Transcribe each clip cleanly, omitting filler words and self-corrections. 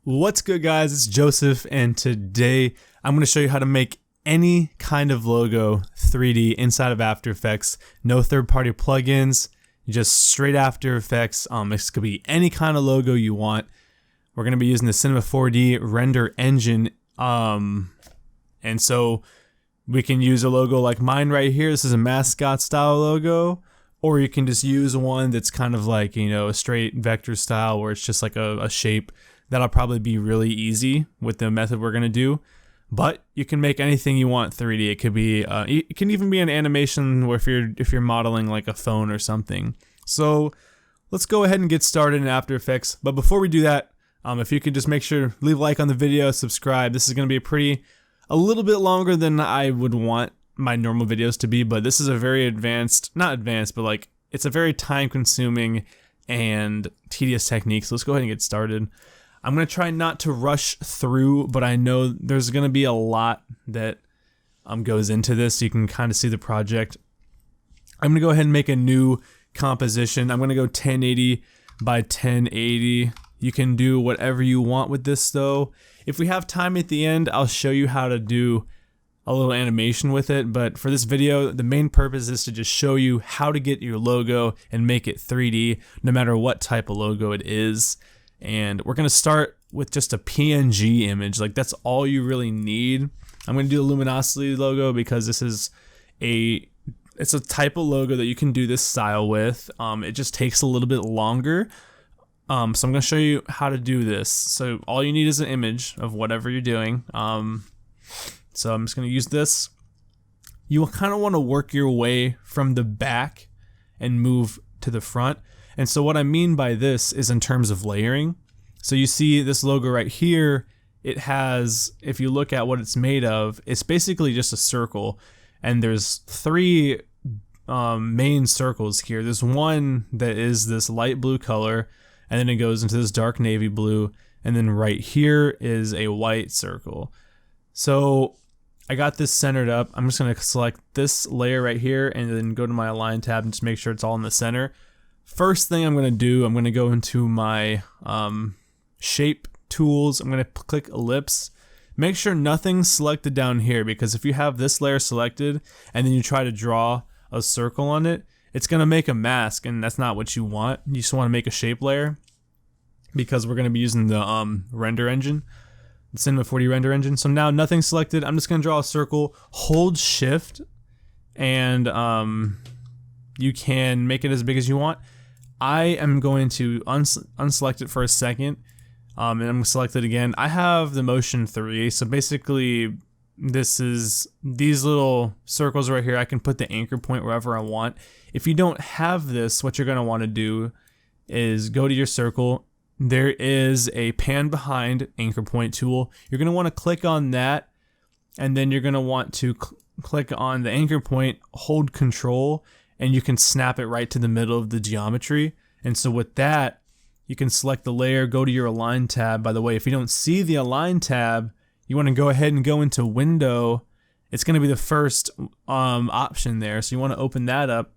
What's good, guys? It's Joseph, and today I'm going to show you how to make any kind of logo 3D inside of After Effects. No third-party plugins, just straight After Effects. This could be any kind of logo you want. We're going to be using the Cinema 4D render engine, and so we can use a logo like mine right here. This is a mascot style logo, or you can just use one that's kind of like, you know, a straight vector style where it's just like a shape. That'll probably be really easy with the method we're gonna do, but you can make anything you want 3D. It could be, it can even be an animation where if you're modeling like a phone or something. So let's go ahead and get started in After Effects. But before we do that, if you could just make sure leave a like on the video, subscribe. This is gonna be a little bit longer than I would want my normal videos to be, but this is a very not advanced, but like it's a very time-consuming and tedious technique. So let's go ahead and get started. I'm going to try not to rush through, but I know there's going to be a lot that goes into this, so you can kind of see the project. I'm going to go ahead and make a new composition. I'm going to go 1080 by 1080. You can do whatever you want with this, though. If we have time at the end, I'll show you how to do a little animation with it, but for this video, the main purpose is to just show you how to get your logo and make it 3D, no matter what type of logo it is. And we're going to start with just a PNG image. Like, that's all you really need. I'm going to do the luminosity logo because this is it's a type of logo that you can do this style with. It just takes a little bit longer. So I'm going to show you how to do this. So all you need is an image of whatever you're doing. So I'm just going to use this. You will kind of want to work your way from the back and move to the front. And so what I mean by this is in terms of layering. So you see this logo right here, it has, if you look at what it's made of, it's basically just a circle. And there's three main circles here. There's one that is this light blue color, and then it goes into this dark navy blue. And then right here is a white circle. So I got this centered up. I'm just gonna select this layer right here and then go to my align tab and just make sure it's all in the center. First thing I'm going to do, I'm going to go into my shape tools. I'm going to click ellipse. Make sure nothing's selected down here, because if you have this layer selected and then you try to draw a circle on it, it's going to make a mask, and that's not what you want. You just want to make a shape layer, because we're going to be using the render engine, the Cinema 4D render engine. So now nothing's selected. I'm just going to draw a circle. Hold shift, and you can make it as big as you want. I am going to unselect it for a second, and I'm going to select it again. I have the motion 3, so basically these little circles right here, I can put the anchor point wherever I want. If you don't have this, what you're going to want to do is go to your circle. There is a pan behind anchor point tool. You're going to want to click on that, and then you're going to want to click on the anchor point, hold control, and you can snap it right to the middle of the geometry. And so with that, you can select the layer, go to your align tab. By the way, if you don't see the align tab, you want to go ahead and go into window. It's going to be the first option there. So you want to open that up.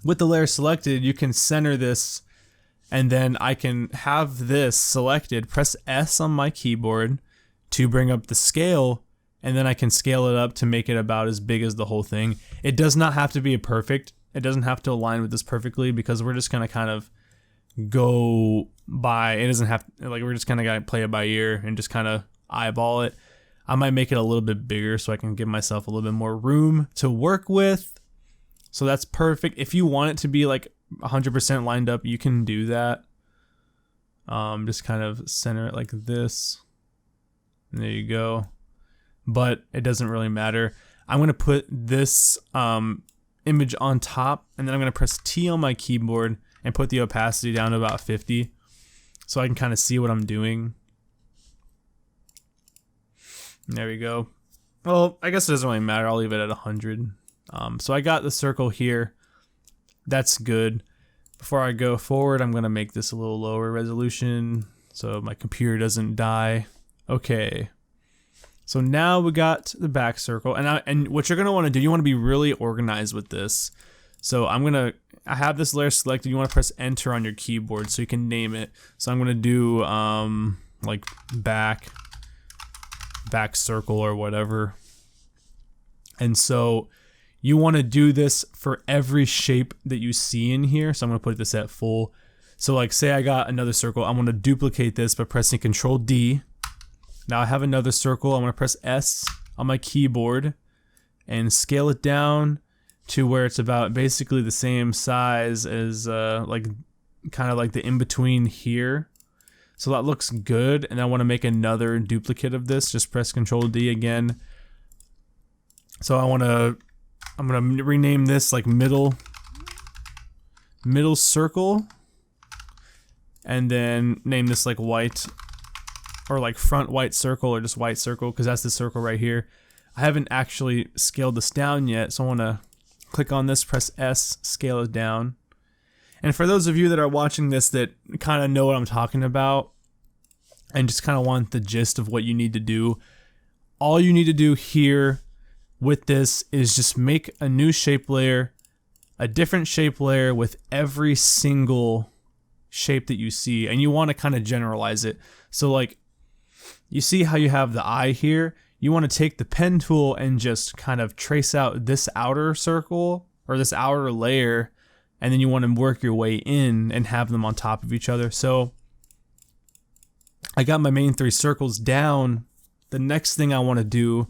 With the layer selected, you can center this, and then I can have this selected, press S on my keyboard to bring up the scale, and then I can scale it up to make it about as big as the whole thing. It does not have to be perfect. It doesn't have to align with this perfectly, because we're just gonna kind of go by, it doesn't have, like, we're just kind of gonna play it by ear and just kind of eyeball it. I might make it a little bit bigger so I can give myself a little bit more room to work with. So that's perfect. If you want it to be like 100% lined up, you can do that. Just kind of center it like this. And there you go. But it doesn't really matter. I'm going to put this image on top, and then I'm going to press T on my keyboard and put the opacity down to about 50 so I can kind of see what I'm doing. There we go. Well, I guess it doesn't really matter. I'll leave it at 100. So I got the circle here. That's good. Before I go forward, I'm going to make this a little lower resolution so my computer doesn't die. Okay. So now we got the back circle, and what you're gonna want to do, you want to be really organized with this. So I have this layer selected. You want to press enter on your keyboard so you can name it. So I'm gonna do like back circle or whatever. And so you want to do this for every shape that you see in here. So I'm going to put this at full. So like say I got another circle, I'm going to duplicate this by pressing Control D. Now I have another circle, I'm going to press S on my keyboard and scale it down to where it's about basically the same size as like kind of like the in-between here. So that looks good, and I want to make another duplicate of this. Just press Control D again. So I'm gonna rename this like middle circle, and then name this like white, or like front white circle, or just white circle, because that's the circle right here. I haven't actually scaled this down yet, so I want to click on this, press S, scale it down. And for those of you that are watching this that kind of know what I'm talking about and just kind of want the gist of what you need to do, all you need to do here with this is just make a new shape layer, a different shape layer with every single shape that you see, and you want to kind of generalize it. So like, you see how you have the eye here? You want to take the pen tool and just kind of trace out this outer circle or this outer layer, and then you want to work your way in and have them on top of each other. So I got my main three circles down. The next thing I want to do,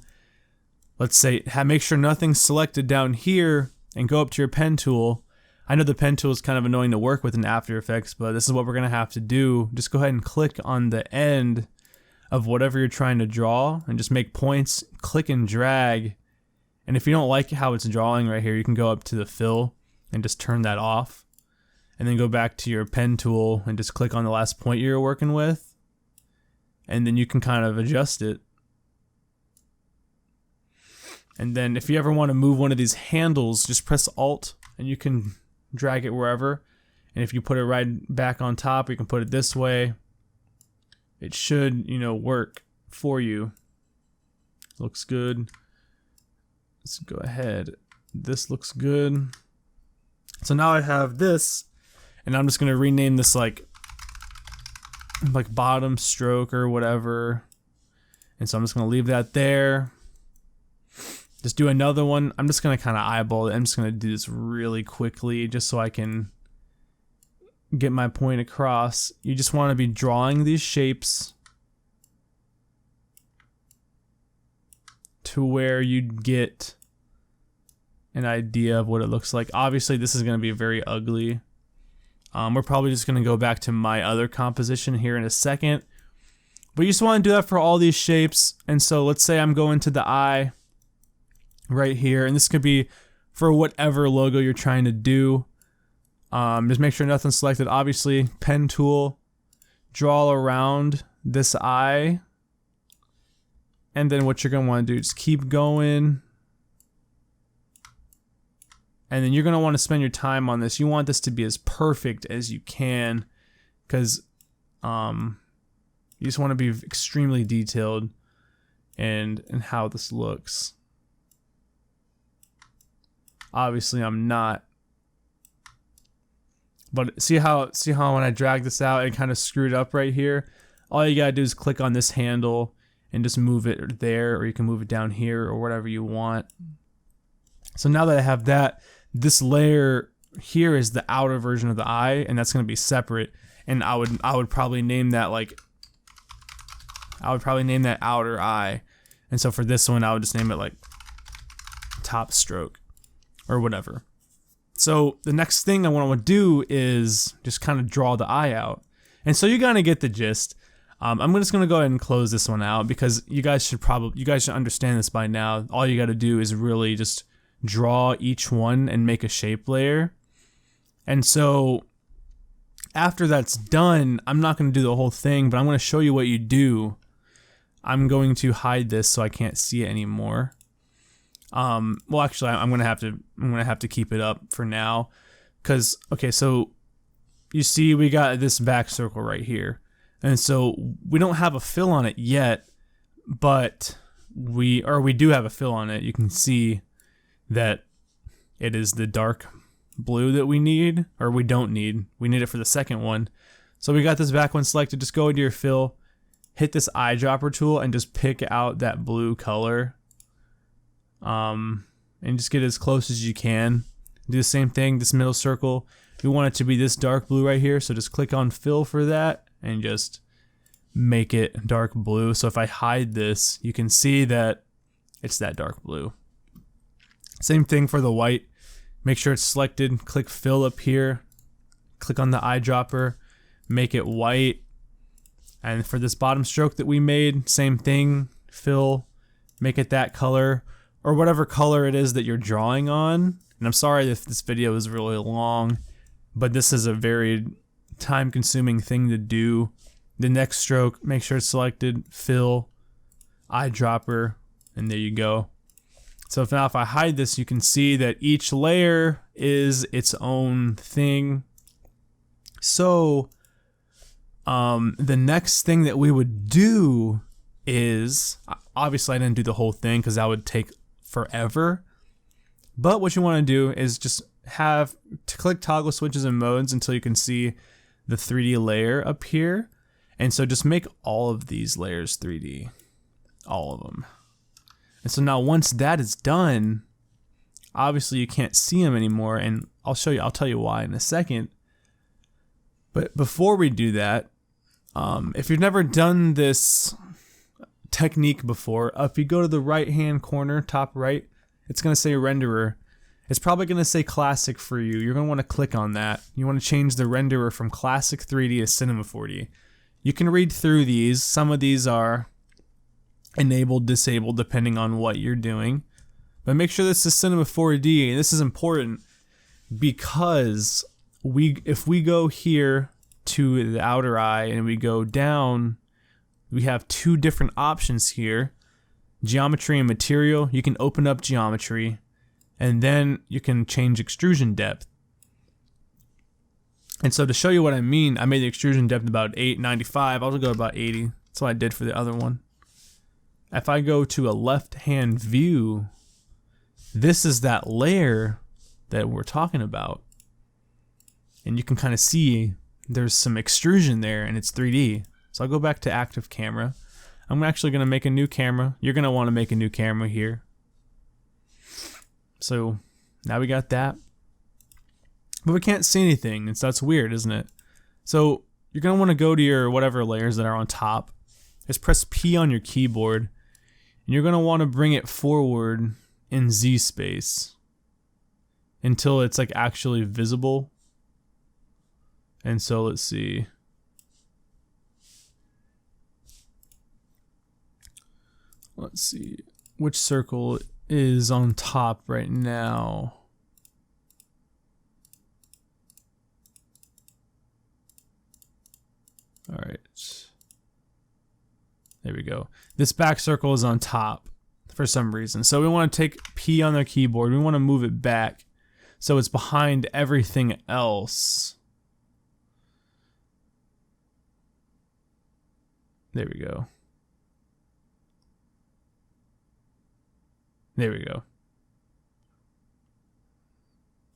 let's say, make sure nothing's selected down here and go up to your pen tool. I know the pen tool is kind of annoying to work with in After Effects, but this is what we're going to have to do. Just go ahead and click on the end of whatever you're trying to draw and just make points, click and drag. And if you don't like how it's drawing right here, you can go up to the fill and just turn that off. And then go back to your pen tool and just click on the last point you're working with. And then you can kind of adjust it. And then if you ever want to move one of these handles, just press Alt and you can drag it wherever. And if you put it right back on top, you can put it this way. It should, you know, work for you. Looks good. Let's go ahead. This looks good. So now I have this, and I'm just gonna rename this like bottom stroke or whatever. And so I'm just gonna leave that there. Just do another one. I'm just gonna kind of eyeball it. I'm just gonna do this really quickly just so I can get my point across. You just want to be drawing these shapes to where you get an idea of what it looks like. Obviously this is going to be very ugly. We're probably just going to go back to my other composition here in a second, but you just want to do that for all these shapes. And so let's say I'm going to the eye right here, and this could be for whatever logo you're trying to do. Just make sure nothing's selected. Obviously, pen tool, draw around this eye, and then what you're going to want to do, just keep going, and then you're going to want to spend your time on this. You want this to be as perfect as you can, because you just want to be extremely detailed in how this looks. Obviously, I'm not. But see how when I drag this out, it kind of screwed up right here? All you gotta do is click on this handle and just move it there, or you can move it down here or whatever you want. So now that I have that, this layer here is the outer version of the eye, and that's gonna be separate. And I would probably name that outer eye. And so for this one, I would just name it like top stroke or whatever. So the next thing I want to do is just kind of draw the eye out. And so you're going to get the gist. I'm just going to go ahead and close this one out because you guys should understand this by now. All you got to do is really just draw each one and make a shape layer. And so after that's done, I'm not going to do the whole thing, but I'm going to show you what you do. I'm going to hide this so I can't see it anymore. Well, actually, I'm gonna have to keep it up for now, cause okay, so you see we got this back circle right here, and so we don't have a fill on it yet, but we do have a fill on it. You can see that it is the dark blue that we need, or we don't need. We need it for the second one. So we got this back one selected. Just go into your fill, hit this eyedropper tool and just pick out that blue color. And just get as close as you can. Do the same thing, this middle circle. We want it to be this dark blue right here, so just click on fill for that and just make it dark blue. So if I hide this, you can see that it's that dark blue. Same thing for the white. Make sure it's selected, click fill up here, click on the eyedropper, make it white. And for this bottom stroke that we made, same thing, fill, make it that color, or whatever color it is that you're drawing on. And I'm sorry if this video is really long, but this is a very time-consuming thing to do. The next stroke, make sure it's selected, fill, eyedropper, and there you go. So if I hide this, you can see that each layer is its own thing. So the next thing that we would do is, obviously I didn't do the whole thing because that would take forever. But what you want to do is just click toggle switches and modes until you can see the 3D layer up here. And so just make all of these layers 3D, all of them. And so now once that is done, obviously you can't see them anymore, and I'll tell you why in a second. But before we do that, if you've never done this technique before, if you go to the right hand corner, top right, it's going to say renderer. It's probably going to say classic for you. You're going to want to click on that. You want to change the renderer from classic 3D to cinema 4D. You can read through these. Some of these are enabled, disabled, depending on what you're doing. But make sure this is cinema 4D, and this is important because if we go here to the outer eye and we go down, we have two different options here. Geometry and material. You can open up geometry, and then you can change extrusion depth. And so to show you what I mean, I made the extrusion depth about 895. I'll go about 80. That's what I did for the other one. If I go to a left-hand view, this is that layer that we're talking about. And you can kind of see there's some extrusion there, and it's 3D. So I'll go back to active camera. I'm actually going to make a new camera. You're going to want to make a new camera here. So now we got that. But we can't see anything, and so that's weird, isn't it? So you're going to want to go to your whatever layers that are on top. Just press P on your keyboard, and you're going to want to bring it forward in Z space until it's like actually visible. And so let's see. Let's see which circle is on top right now. All right. There we go. This back circle is on top for some reason. So we want to take P on the keyboard. We want to move it back so it's behind everything else. There we go. There we go.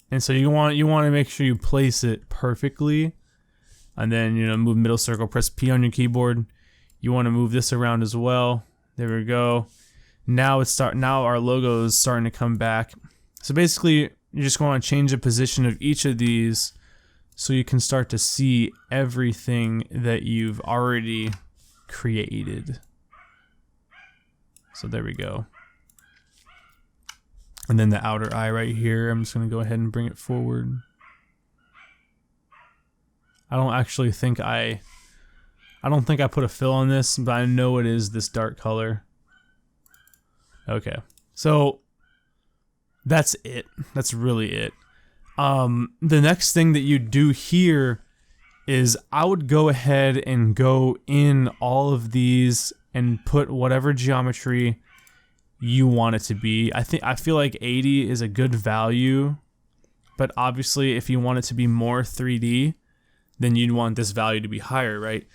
And so you want to make sure you place it perfectly, and then move middle circle, press P on your keyboard. You want to move this around as well. There we go. Now our logo is starting to come back. So basically, you just want to change the position of each of these so you can start to see everything that you've already created. So there we go. And then the outer eye right here, I'm just going to go ahead and bring it forward. I don't think I put a fill on this, but I know it is this dark color. Okay. So that's it. That's really it. The next thing that you do here is I would go ahead and go in all of these and put whatever geometry you want it to be. I feel like 80 is a good value, but obviously if you want it to be more 3D, then you'd want this value to be higher, right?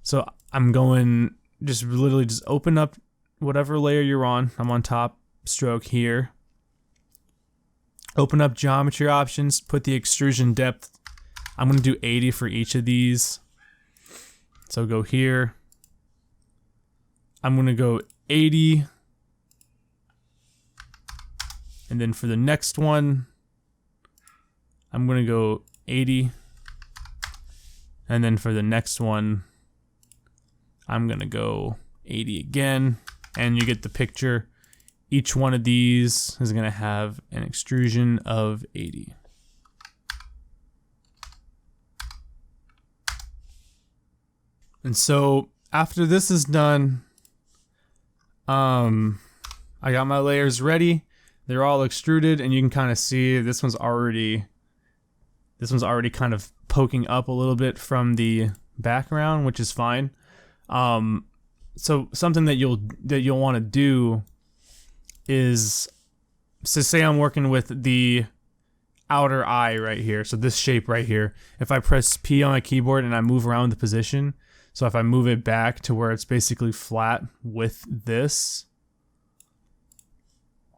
So I'm going literally just open up whatever layer you're on. I'm on top stroke here. Open up geometry options, put the extrusion depth. I'm going to do 80 for each of these. So go here, I'm going to go 80. And then for the next one, I'm going to go 80. And then for the next one, I'm going to go 80 again. And you get the picture. Each one of these is going to have an extrusion of 80. And so after this is done, I got my layers ready. They're all extruded, and you can kind of see this one's already kind of poking up a little bit from the background, which is fine. So something that you'll want to do is, so say I'm working with the outer eye right here, so this shape right here. If I press P on my keyboard and I move around the position, so if I move it back to where it's basically flat with this,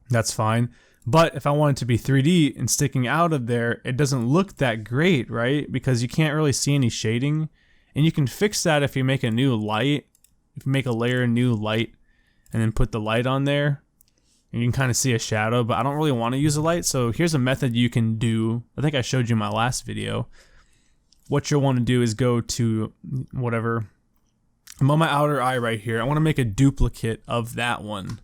that's fine. But if I want it to be 3D and sticking out of there, it doesn't look that great, right? Because you can't really see any shading. And you can fix that if you make a new light. If you make a layer, new light, and then put the light on there, and you can kind of see a shadow, but I don't really want to use a light. So here's a method you can do. I think I showed you in my last video. What you'll want to do is go to whatever. I'm on my outer eye right here. I want to make a duplicate of that one.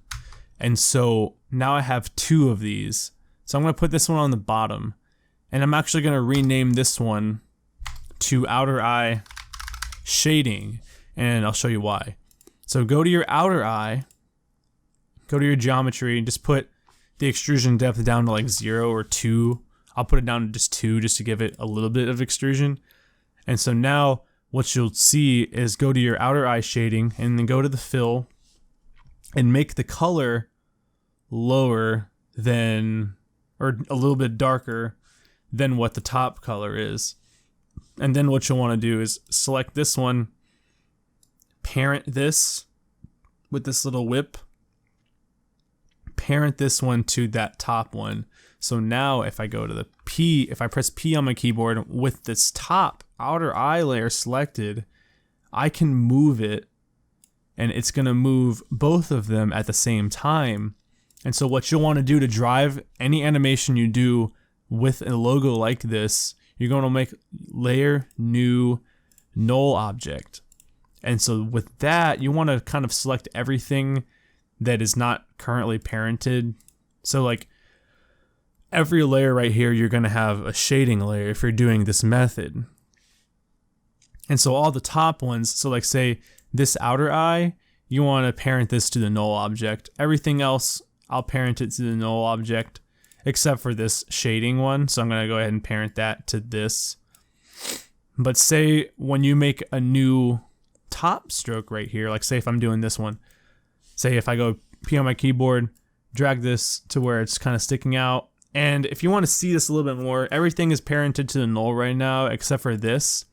And so now I have two of these. So I'm going to put this one on the bottom. And I'm actually going to rename this one to outer eye shading. And I'll show you why. So go to your outer eye. Go to your geometry and just put the extrusion depth down to like 0 or 2. I'll put it down to just 2 just to give it a little bit of extrusion. And so now what you'll see is go to your outer eye shading and then go to the fill and make the color lower than, or a little bit darker than what the top color is. And then what you'll want to do is select this one, parent this with this little whip, parent this one to that top one. So now if I go to the P, if I press P on my keyboard with this top outer eye layer selected, I can move it and it's going to move both of them at the same time. And so what you'll want to do to drive any animation you do with a logo like this, you're going to make layer new null object. And so with that, you want to kind of select everything that is not currently parented. So like every layer right here, you're going to have a shading layer if you're doing this method. And so all the top ones, so like say this outer eye, you want to parent this to the null object. Everything else, I'll parent it to the null object, except for this shading one. So I'm going to go ahead and parent that to this. But say when you make a new top stroke right here, like say if I'm doing this one, say if I go P on my keyboard, drag this to where it's kind of sticking out. And if you want to see this a little bit more, everything is parented to the null right now, except for this.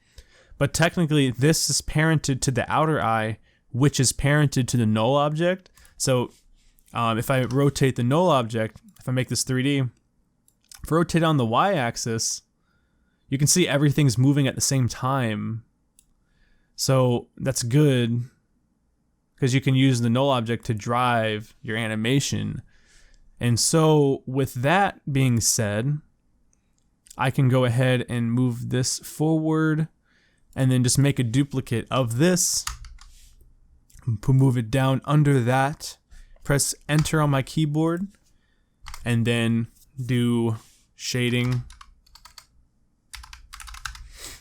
But technically this is parented to the outer eye, which is parented to the null object. So if I rotate the null object, if I make this 3D, if I rotate on the y-axis, you can see everything's moving at the same time. So that's good because you can use the null object to drive your animation. And so with that being said, I can go ahead and move this forward and then just make a duplicate of this, move it down under that, press enter on my keyboard, and then do shading.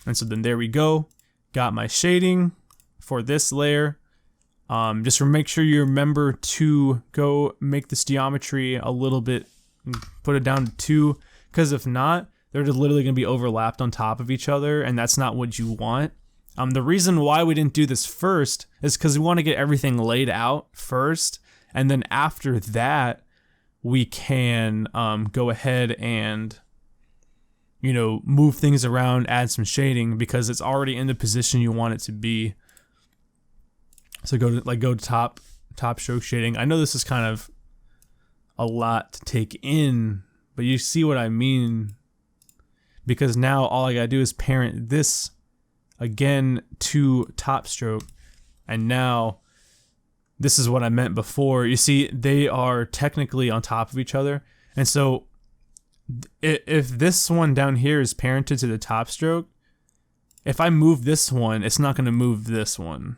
And so then there we go. Got my shading for this layer. Just make sure you remember to go make this geometry a little bit, put it down to 2, because if not, they're just literally going to be overlapped on top of each other, and that's not what you want. The reason why we didn't do this first is because we want to get everything laid out first, and then after that, we can go ahead and, you know, move things around, add some shading, because it's already in the position you want it to be. So go to top stroke shading. I know this is kind of a lot to take in, but you see what I mean, because now all I gotta do is parent this again to top stroke, and now this is what I meant before. You see, they are technically on top of each other. And so if this one down here is parented to the top stroke, if I move this one, it's not going to move this one.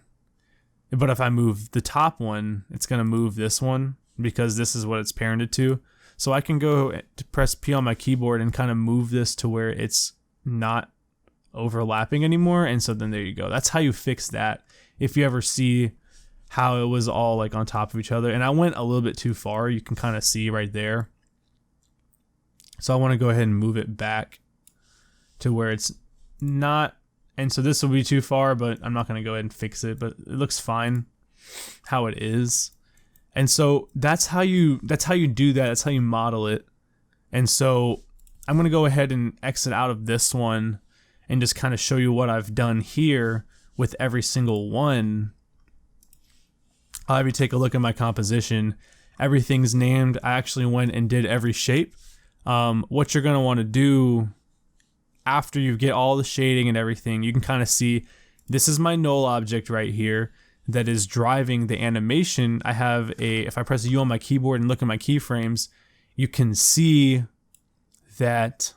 But if I move the top one, it's going to move this one because this is what it's parented to. So I can go to press P on my keyboard and kind of move this to where it's not overlapping anymore. And so then there you go. That's how you fix that. If you ever see how it was all like on top of each other. And I went a little bit too far. You can kind of see right there. So I want to go ahead and move it back to where it's not. And so this will be too far, but I'm not going to go ahead and fix it, but it looks fine how it is. And so that's how you do that. That's how you model it. And so I'm going to go ahead and exit out of this one and just kind of show you what I've done here with every single one. I'll have you take a look at my composition. Everything's named. I actually went and did every shape. What you're going to want to do after you get all the shading and everything, you can kind of see this is my null object right here that is driving the animation. I have if I press U on my keyboard and look at my keyframes, you can see that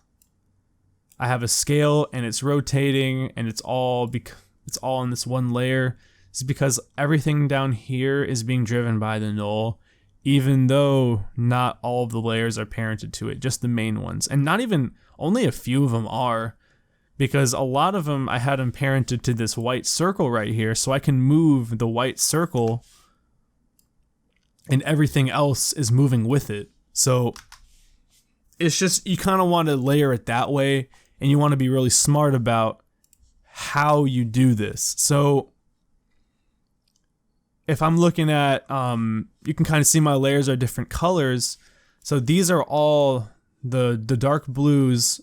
I have a scale and it's rotating and it's all in this one layer. It's because everything down here is being driven by the null, even though not all of the layers are parented to it, just the main ones. And not even, only a few of them are, because a lot of them I had them parented to this white circle right here, so I can move the white circle and everything else is moving with it. So it's just, you kind of want to layer it that way, and you want to be really smart about how you do this. So if I'm looking at, you can kind of see my layers are different colors. So these are all the dark blues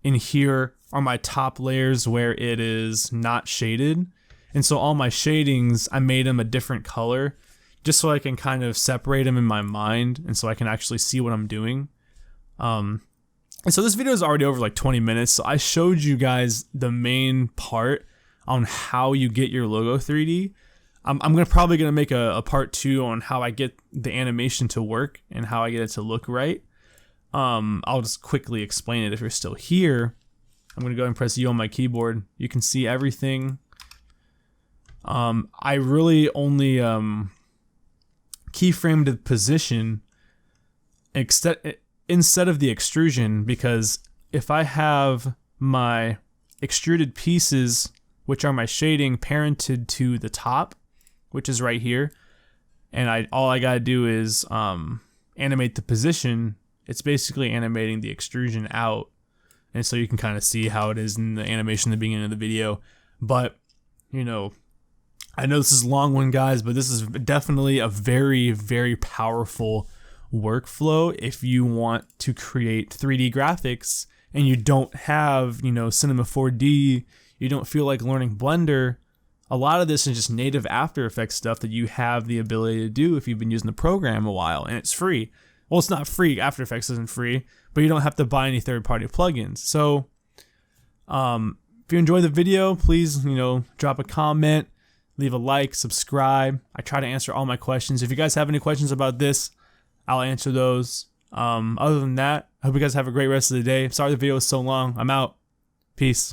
in here are my top layers where it is not shaded. And so all my shadings, I made them a different color just so I can kind of separate them in my mind and so I can actually see what I'm doing. And so this video is already over like 20 minutes. So I showed you guys the main part on how you get your logo 3D. I'm probably gonna make a part 2 on how I get the animation to work and how I get it to look right. I'll just quickly explain it if you're still here. I'm gonna go ahead and press U on my keyboard. You can see everything. I really only keyframed the position instead of the extrusion, because if I have my extruded pieces, which are my shading, parented to the top, which is right here, and all I gotta do is animate the position, it's basically animating the extrusion out. And so you can kind of see how it is in the animation at the beginning of the video. But, you know, I know this is a long one, guys, but this is definitely a very, very powerful workflow if you want to create 3D graphics and you don't have, you know, Cinema 4D, you don't feel like learning Blender. A lot of this is just native After Effects stuff that you have the ability to do if you've been using the program a while, and it's free. Well, it's not free. After Effects isn't free, but you don't have to buy any third-party plugins. So, if you enjoyed the video, please, you know, drop a comment, leave a like, subscribe. I try to answer all my questions. If you guys have any questions about this, I'll answer those. Other than that, I hope you guys have a great rest of the day. Sorry the video was so long. I'm out. Peace.